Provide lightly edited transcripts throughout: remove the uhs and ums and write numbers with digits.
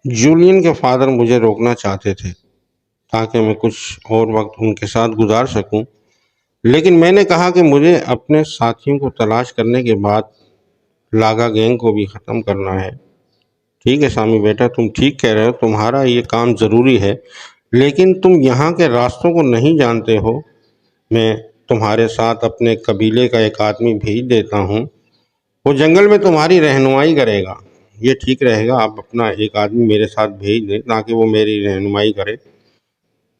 Julian کے father مجھے روکنا چاہتے تھے تاکہ میں کچھ اور وقت ان کے ساتھ گزار سکوں، لیکن میں نے کہا کہ مجھے اپنے ساتھیوں کو تلاش کرنے کے بعد لاگا گینگ کو بھی ختم کرنا ہے۔ ٹھیک ہے سامی بیٹا، تم ٹھیک کہہ رہے ہو، تمہارا یہ کام ضروری ہے، لیکن تم یہاں کے راستوں کو نہیں جانتے ہو۔ میں تمہارے ساتھ اپنے قبیلے کا ایک آدمی بھیج دیتا ہوں، وہ جنگل میں تمہاری رہنمائی کرے گا۔ یہ ٹھیک رہے گا، آپ اپنا ایک آدمی میرے ساتھ بھیج دیں تاکہ وہ میری رہنمائی کرے۔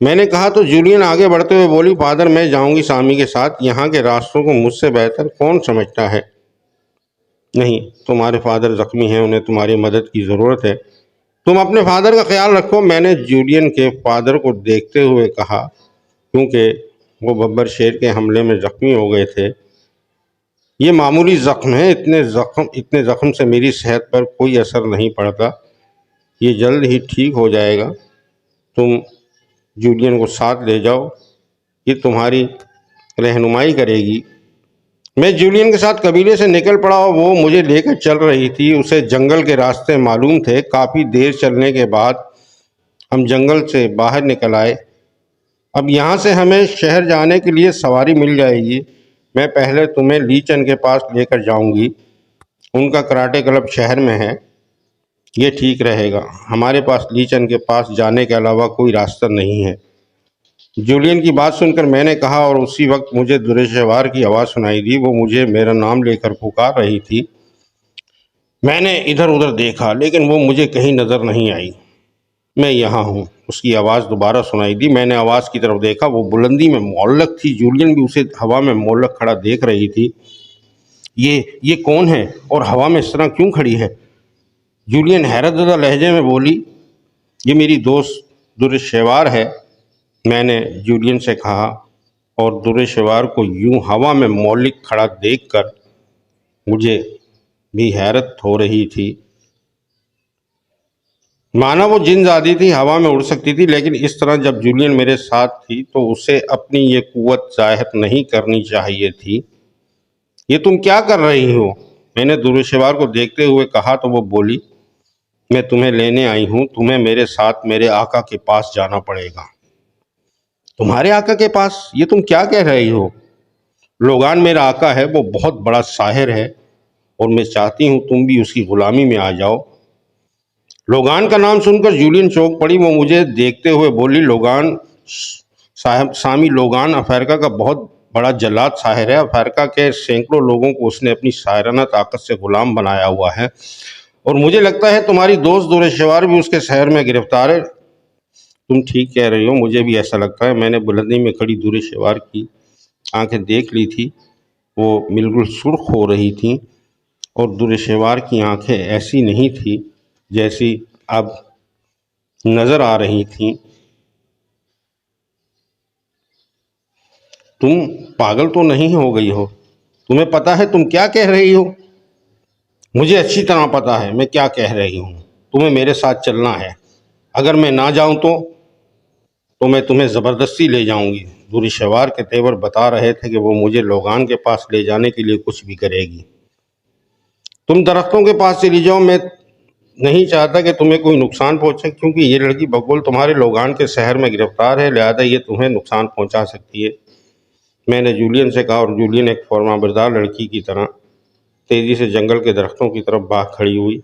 میں نے کہا تو جولین آگے بڑھتے ہوئے بولی، فادر میں جاؤں گی سامی کے ساتھ، یہاں کے راستوں کو مجھ سے بہتر کون سمجھتا ہے؟ نہیں، تمہارے فادر زخمی ہیں، انہیں تمہاری مدد کی ضرورت ہے، تم اپنے فادر کا خیال رکھو۔ میں نے جولین کے فادر کو دیکھتے ہوئے کہا، کیونکہ وہ ببر شیر کے حملے میں زخمی ہو گئے تھے۔ یہ معمولی زخم ہے، اتنے زخم سے میری صحت پر کوئی اثر نہیں پڑتا، یہ جلد ہی ٹھیک ہو جائے گا۔ تم جولین کو ساتھ لے جاؤ، یہ تمہاری رہنمائی کرے گی۔ میں جولین کے ساتھ قبیلے سے نکل پڑا اور وہ مجھے لے کر چل رہی تھی۔ اسے جنگل کے راستے معلوم تھے۔ کافی دیر چلنے کے بعد ہم جنگل سے باہر نکل آئے۔ اب یہاں سے ہمیں شہر جانے کے لیے سواری مل جائے گی۔ میں پہلے تمہیں لی چن کے پاس لے کر جاؤں گی، ان کا کراٹے کلب شہر میں ہے۔ یہ ٹھیک رہے گا، ہمارے پاس لی چن کے پاس جانے کے علاوہ کوئی راستہ نہیں ہے۔ جولین کی بات سن کر میں نے کہا، اور اسی وقت مجھے دریشوار کی آواز سنائی دی۔ وہ مجھے میرا نام لے کر پکار رہی تھی۔ میں نے ادھر ادھر دیکھا لیکن وہ مجھے کہیں نظر نہیں آئی۔ میں یہاں ہوں، اس کی آواز دوبارہ سنائی دی۔ میں نے آواز کی طرف دیکھا، وہ بلندی میں معلق تھی۔ جولین بھی اسے ہوا میں معلق کھڑا دیکھ رہی تھی۔ یہ کون ہے اور ہوا میں اس طرح کیوں کھڑی ہے؟ جولین حیرت زدہ لہجے میں بولی، یہ میری دوست دریشوار ہے۔ میں نے جولین سے کہا، اور دریشوار کو یوں ہوا میں معلق کھڑا دیکھ کر مجھے بھی حیرت ہو رہی تھی۔ مانا وہ جن زادی تھی، ہوا میں اڑ سکتی تھی، لیکن اس طرح جب جولین میرے ساتھ تھی تو اسے اپنی یہ قوت ظاہر نہیں کرنی چاہیے تھی۔ یہ تم کیا کر رہی ہو؟ میں نے دریشوار کو دیکھتے ہوئے کہا تو وہ بولی، میں تمہیں لینے آئی ہوں، تمہیں میرے ساتھ میرے آقا کے پاس جانا پڑے گا۔ تمہارے آقا کے پاس؟ یہ تم کیا کہہ رہی ہو؟ لوگان میرا آقا ہے، وہ بہت بڑا ساحر ہے، اور میں چاہتی ہوں تم بھی اس کی غلامی میں آ جاؤ۔ لوگان کا نام سن کر جولین چونک پڑی۔ وہ مجھے دیکھتے ہوئے بولی، لوگان صاحب، سامی لوگان افریقہ کا بہت بڑا جلاد ساحر ہے۔ افریقہ کے سینکڑوں لوگوں کو اس نے اپنی ساحرانہ طاقت سے غلام بنایا ہوا ہے، اور مجھے لگتا ہے تمہاری دوست دریشوار بھی اس کے شہر میں گرفتار ہے۔ تم ٹھیک کہہ رہی ہو، مجھے بھی ایسا لگتا ہے۔ میں نے بلندی میں کھڑی دریشوار کی آنکھیں دیکھ لی تھی، وہ بالکل سرخ ہو رہی تھیں، اور دریشوار کی آنکھیں ایسی نہیں تھیں جیسی اب نظر آ رہی تھیں۔ تم پاگل تو نہیں ہو گئی ہو؟ تمہیں پتا ہے تم کیا کہہ رہی ہو؟ مجھے اچھی طرح پتا ہے میں کیا کہہ رہی ہوں۔ تمہیں میرے ساتھ چلنا ہے، اگر میں نہ جاؤں تو میں تمہیں زبردستی لے جاؤں گی۔ دریشوار کے تیور بتا رہے تھے کہ وہ مجھے لوگان کے پاس لے جانے کے لیے کچھ بھی کرے گی۔ تم درختوں کے پاس چلی جاؤ، میں نہیں چاہتا کہ تمہیں کوئی نقصان پہنچے، کیونکہ یہ لڑکی بقول تمہارے لوگان کے شہر میں گرفتار ہے، لہذا یہ تمہیں نقصان پہنچا سکتی ہے۔ میں نے جولین سے کہا، اور جولین ایک فرمانبردار لڑکی کی طرح تیزی سے جنگل کے درختوں کی طرف بھاگ کھڑی ہوئی۔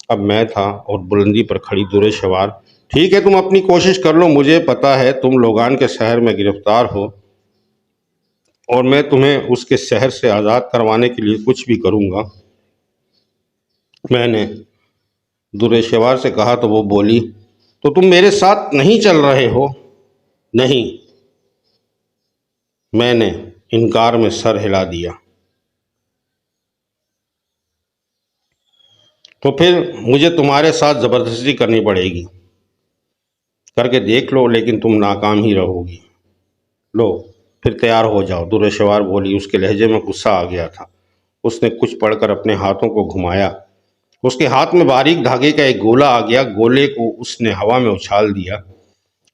اب میں تھا اور بلندی پر کھڑی دریشوار۔ ٹھیک ہے، تم اپنی کوشش کر لو، مجھے پتا ہے تم لوگان کے شہر میں گرفتار ہو، اور میں تمہیں اس کے شہر سے آزاد کروانے کے لیے کچھ بھی کروں گا۔ میں نے دریشوار سے کہا تو وہ بولی، تو تم میرے ساتھ نہیں چل رہے ہو؟ نہیں، میں نے انکار میں سر ہلا دیا۔ تو پھر مجھے تمہارے ساتھ زبردستی کرنی پڑے گی۔ کر کے دیکھ لو، لیکن تم ناکام ہی رہو گی۔ لو پھر تیار ہو جاؤ، دریشوار بولی۔ اس کے لہجے میں غصہ آ گیا تھا۔ اس نے کچھ پڑھ کر اپنے ہاتھوں کو گھمایا۔ اس کے ہاتھ میں باریک دھاگے کا ایک گولا آ گیا۔ گولے کو اس نے ہوا میں اچھال دیا۔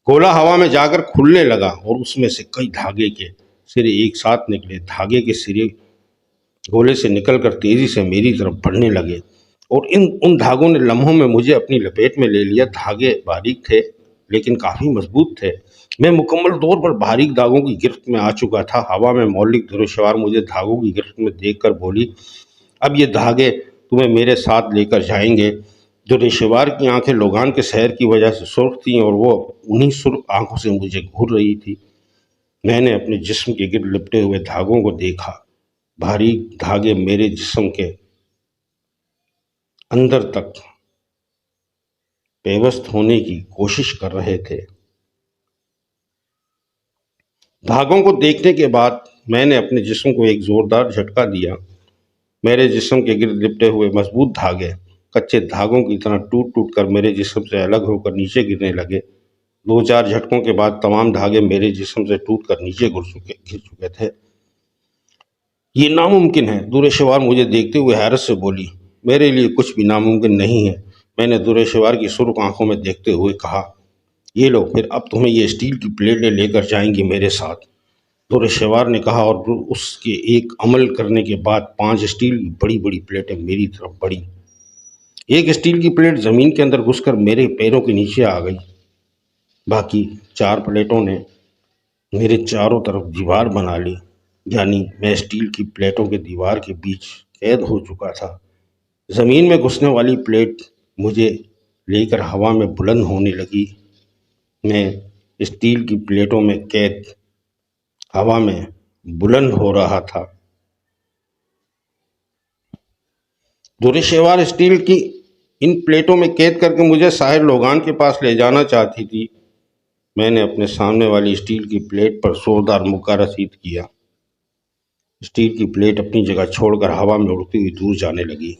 گولا ہوا میں جا کر کھلنے لگا، اور اس میں سے کئی دھاگے کے سرے ایک ساتھ نکلے۔ دھاگے کے سرے گولے سے نکل کر تیزی سے میری طرف بڑھنے لگے، اور ان دھاگوں نے لمحوں میں مجھے اپنی لپیٹ میں لے لیا۔ دھاگے باریک تھے لیکن کافی مضبوط تھے۔ میں مکمل طور پر باریک دھاگوں کی گرفت میں آ چکا تھا۔ ہوا میں مولک دھروشوار مجھے دھاگوں کی گرفت میں دیکھ کر بولی، اب یہ دھاگے تمہیں میرے ساتھ لے کر جائیں گے۔ دھروشوار کی آنکھیں لوگان کے سحر کی وجہ سے سرخ تھیں اور وہ انہی سرخ آنکھوں سے مجھے گھور رہی تھی۔ میں نے اپنے جسم کے گرد لپٹے ہوئے دھاگوں کو دیکھا۔ باریک دھاگے میرے جسم کے اندر تک پیوست ہونے کی کوشش کر رہے تھے۔ دھاگوں کو دیکھنے کے بعد میں نے اپنے جسم کو ایک زوردار جھٹکا دیا۔ میرے جسم کے گرد لپٹے ہوئے مضبوط دھاگے کچے دھاگوں کی طرح ٹوٹ ٹوٹ کر میرے جسم سے الگ ہو کر نیچے گرنے لگے۔ دو چار جھٹکوں کے بعد تمام دھاگے میرے جسم سے ٹوٹ کر نیچے گر چکے تھے۔ یہ ناممکن ہے، دھروشوار مجھے دیکھتے ہوئے حیرت سے بولی۔ میرے لیے کچھ بھی ناممکن نہیں ہے، میں نے دھروشوار کی سرخ آنکھوں میں دیکھتے ہوئے کہا۔ یہ لو، پھر اب تمہیں یہ اسٹیل کی پلیٹیں لے کر جائیں گی میرے ساتھ، دھروشوار نے کہا، اور اس کے ایک عمل کرنے کے بعد 5 اسٹیل کی بڑی بڑی پلیٹیں میری طرف بڑھی۔ ایک اسٹیل کی پلیٹ زمین کے اندر گھس کر میرے پیروں کے نیچے آ گئی۔ باقی 4 پلیٹوں نے میرے چاروں طرف دیوار بنا لی، یعنی میں اسٹیل کی پلیٹوں کے دیوار کے بیچ قید ہو چکا تھا۔ زمین میں گھسنے والی پلیٹ مجھے لے کر ہوا میں بلند ہونے لگی۔ میں اسٹیل کی پلیٹوں میں قید ہوا میں بلند ہو رہا تھا۔ دھروشوار اسٹیل کی ان پلیٹوں میں قید کر کے مجھے ساحر لوگان کے پاس لے جانا چاہتی تھی۔ میں نے اپنے سامنے والی اسٹیل کی پلیٹ پر زوردار مکہ رسید کیا۔ اسٹیل کی پلیٹ اپنی جگہ چھوڑ کر ہوا میں اڑتی ہوئی دور جانے لگی۔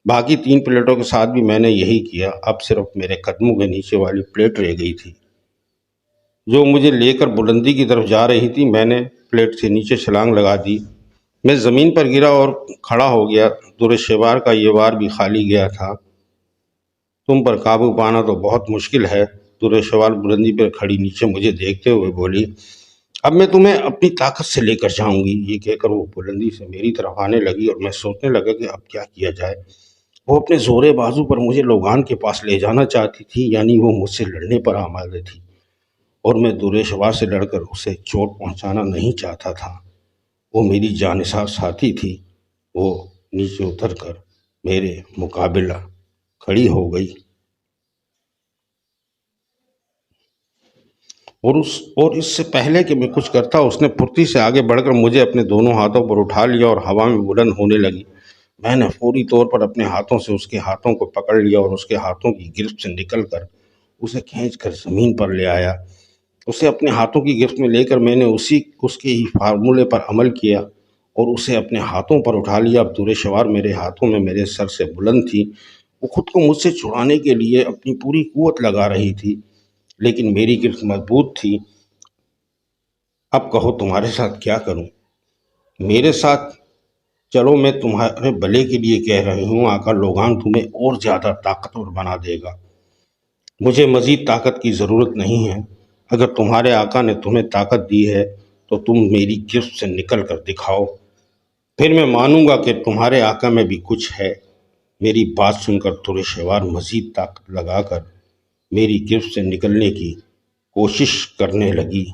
باقی 3 پلیٹوں کے ساتھ بھی میں نے یہی کیا۔ اب صرف میرے قدموں کے نیچے والی پلیٹ رہ گئی تھی جو مجھے لے کر بلندی کی طرف جا رہی تھی۔ میں نے پلیٹ سے نیچے چھلانگ لگا دی۔ میں زمین پر گرا اور کھڑا ہو گیا۔ دھروشوار کا یہ وار بھی خالی گیا تھا۔ تم پر قابو پانا تو بہت مشکل ہے، دھروشوار بلندی پر کھڑی نیچے مجھے دیکھتے ہوئے بولی۔ اب میں تمہیں اپنی طاقت سے لے کر جاؤں گی۔ یہ کہہ کر وہ بلندی سے میری طرف آنے لگی اور میں سوچنے لگا کہ اب کیا کیا جائے۔ وہ اپنے زورے بازو پر مجھے لوگان کے پاس لے جانا چاہتی تھی، یعنی وہ مجھ سے لڑنے پر آمادہ تھی، اور میں دھروشوار سے لڑ کر اسے چوٹ پہنچانا نہیں چاہتا تھا۔ وہ میری جانثار ساتھی تھی۔ وہ نیچے اتر کر میرے مقابلہ کھڑی ہو گئی اور اس سے پہلے کہ میں کچھ کرتا اس نے پھرتی سے آگے بڑھ کر مجھے اپنے دونوں ہاتھوں پر اٹھا لیا اور ہوا میں بلند ہونے لگی۔ میں نے فوری طور پر اپنے ہاتھوں سے اس کے ہاتھوں کو پکڑ لیا اور اس کے ہاتھوں کی گرفت سے نکل کر اسے کھینچ کر زمین پر لے آیا۔ اسے اپنے ہاتھوں کی گرفت میں لے کر میں نے اس کے ہی فارمولے پر عمل کیا اور اسے اپنے ہاتھوں پر اٹھا لیا۔ اب دھروشوار میرے ہاتھوں میں میرے سر سے بلند تھی۔ وہ خود کو مجھ سے چھڑانے کے لیے اپنی پوری قوت لگا رہی تھی، لیکن میری گرفت مضبوط تھی۔ اب کہو تمہارے ساتھ کیا کروں؟ میرے ساتھ چلو، میں تمہارے بھلے کے لیے کہہ رہی ہوں۔ آقا لوگان تمہیں اور زیادہ طاقتور بنا دے گا۔ مجھے مزید طاقت کی ضرورت نہیں ہے۔ اگر تمہارے آقا نے تمہیں طاقت دی ہے تو تم میری گرفت سے نکل کر دکھاؤ، پھر میں مانوں گا کہ تمہارے آقا میں بھی کچھ ہے۔ میری بات سن کر دھروشوار مزید طاقت لگا کر میری گرفت سے نکلنے کی کوشش کرنے لگی۔